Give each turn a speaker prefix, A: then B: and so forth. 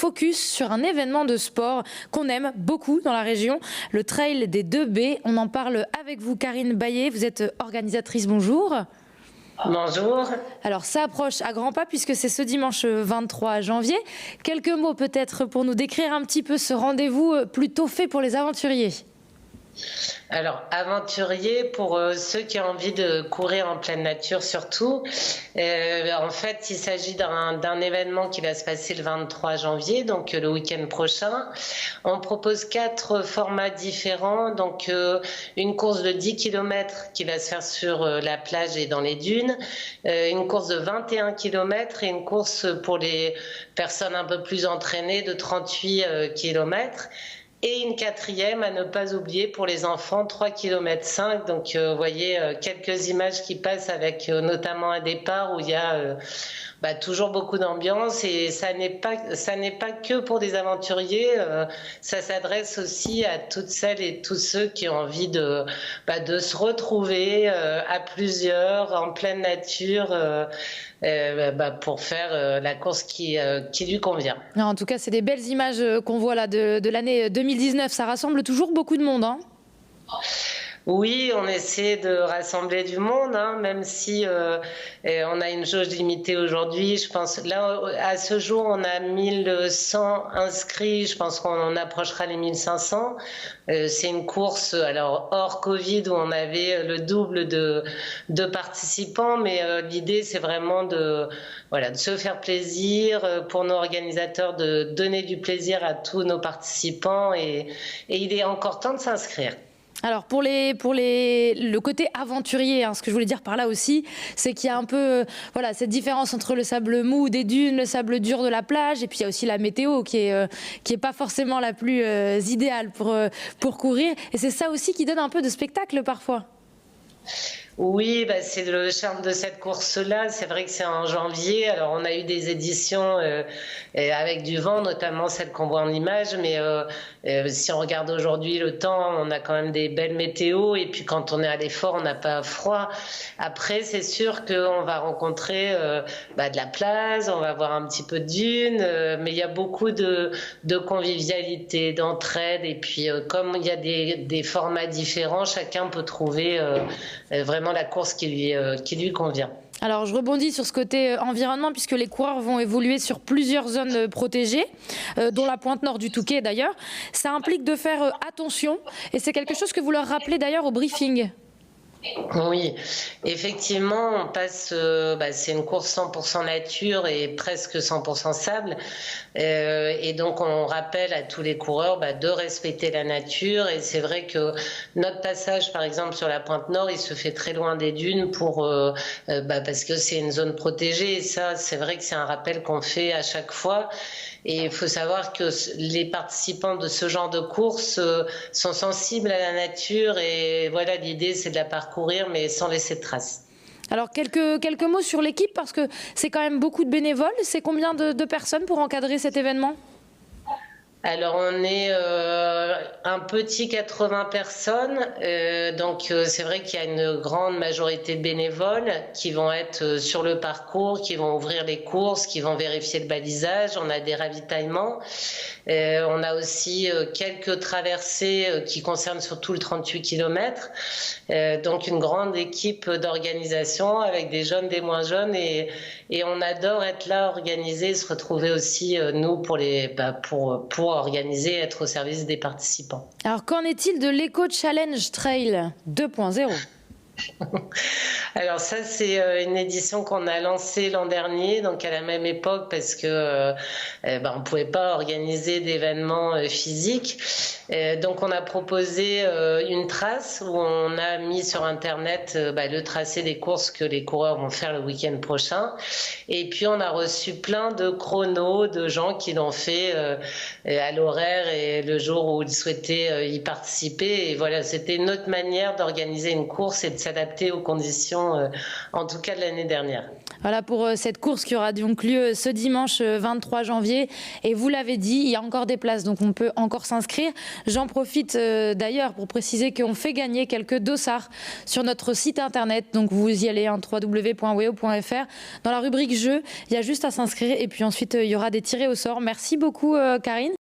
A: focus sur un événement de sport qu'on aime beaucoup dans la région, le Trail des 2B. On en parle avec vous, Karine Baillet. Vous êtes organisatrice, bonjour.
B: Bonjour.
A: Alors ça approche à grands pas puisque c'est ce dimanche 23 janvier. Quelques mots peut-être pour nous décrire un petit peu ce rendez-vous plutôt fait pour les aventuriers.
B: Alors, aventurier, pour ceux qui ont envie de courir en pleine nature surtout, en fait, il s'agit d'un événement qui va se passer le 23 janvier, donc le week-end prochain. On propose 4 formats différents, donc une course de 10 km qui va se faire sur la plage et dans les dunes, une course de 21 km et une course pour les personnes un peu plus entraînées de 38 km. Et une 4e à ne pas oublier pour les enfants, 3,5 km. Donc vous voyez quelques images qui passent avec notamment un départ où il y a toujours beaucoup d'ambiance, et ça n'est pas que pour des aventuriers, ça s'adresse aussi à toutes celles et tous ceux qui ont envie de se retrouver à plusieurs en pleine nature pour faire la course qui lui convient.
A: En tout cas, c'est des belles images qu'on voit là de l'année 2019. Ça rassemble toujours beaucoup de monde, hein.
B: Oui, on essaie de rassembler du monde, hein, même si on a une jauge limitée aujourd'hui. Je pense là, à ce jour, on a 1100 inscrits. Je pense qu'on approchera les 1500. C'est une course, alors hors Covid, où on avait le double de participants, mais l'idée, c'est vraiment de se faire plaisir, pour nos organisateurs, de donner du plaisir à tous nos participants, et il est encore temps de s'inscrire.
A: Alors pour le côté aventurier, hein, ce que je voulais dire par là aussi, c'est qu'il y a un peu cette différence entre le sable mou des dunes, le sable dur de la plage, et puis il y a aussi la météo qui est pas forcément la plus idéale pour courir. Et c'est ça aussi qui donne un peu de spectacle parfois.
B: Oui, c'est le charme de cette course-là. C'est vrai que c'est en janvier. Alors, on a eu des éditions avec du vent, notamment celle qu'on voit en image. Mais si on regarde aujourd'hui le temps, on a quand même des belles météos. Et puis, quand on est à l'effort, on n'a pas froid. Après, c'est sûr qu'on va rencontrer de la plage, on va voir un petit peu de dunes. Mais il y a beaucoup de convivialité, d'entraide. Et puis, comme il y a des formats différents, chacun peut trouver vraiment la course qui lui convient.
A: Alors je rebondis sur ce côté environnement, puisque les coureurs vont évoluer sur plusieurs zones protégées, dont la pointe nord du Touquet d'ailleurs. Ça implique de faire attention, et c'est quelque chose que vous leur rappelez d'ailleurs au briefing.
B: Oui, effectivement, on passe, c'est une course 100% nature et presque 100% sable, et donc on rappelle à tous les coureurs de respecter la nature. Et c'est vrai que notre passage, par exemple sur la pointe nord, il se fait très loin des dunes parce que c'est une zone protégée, et ça, c'est vrai que c'est un rappel qu'on fait à chaque fois. Et il faut savoir que les participants de ce genre de course sont sensibles à la nature, et voilà, l'idée c'est de la parcourir mais sans laisser de traces.
A: Alors quelques mots sur l'équipe, parce que c'est quand même beaucoup de bénévoles. C'est combien de personnes pour encadrer cet événement ?
B: Alors on est un petit 80 personnes, donc c'est vrai qu'il y a une grande majorité de bénévoles qui vont être sur le parcours, qui vont ouvrir les courses, qui vont vérifier le balisage. On a des ravitaillements, on a aussi quelques traversées qui concernent surtout le 38 km, donc une grande équipe d'organisation avec des jeunes, des moins jeunes, et on adore être là, organiser, se retrouver aussi nous pour organiser, être au service des participants.
A: Alors qu'en est-il de l'Eco Challenge Trail 2.0 ?
B: Alors ça, c'est une édition qu'on a lancée l'an dernier, donc à la même époque, parce que on pouvait pas organiser d'événements physiques. Donc on a proposé une trace où on a mis sur internet le tracé des courses que les coureurs vont faire le week-end prochain. Et puis on a reçu plein de chronos de gens qui l'ont fait à l'horaire et le jour où ils souhaitaient y participer. Et voilà, c'était notre manière d'organiser une course et de s'adapter aux conditions, en tout cas de l'année dernière.
A: Voilà pour cette course qui aura donc lieu ce dimanche 23 janvier. Et vous l'avez dit, il y a encore des places, donc on peut encore s'inscrire. J'en profite d'ailleurs pour préciser qu'on fait gagner quelques dossards sur notre site internet. Donc vous y allez, www.weo.fr. Dans la rubrique jeux, il y a juste à s'inscrire et puis ensuite il y aura des tirés au sort. Merci beaucoup Karine.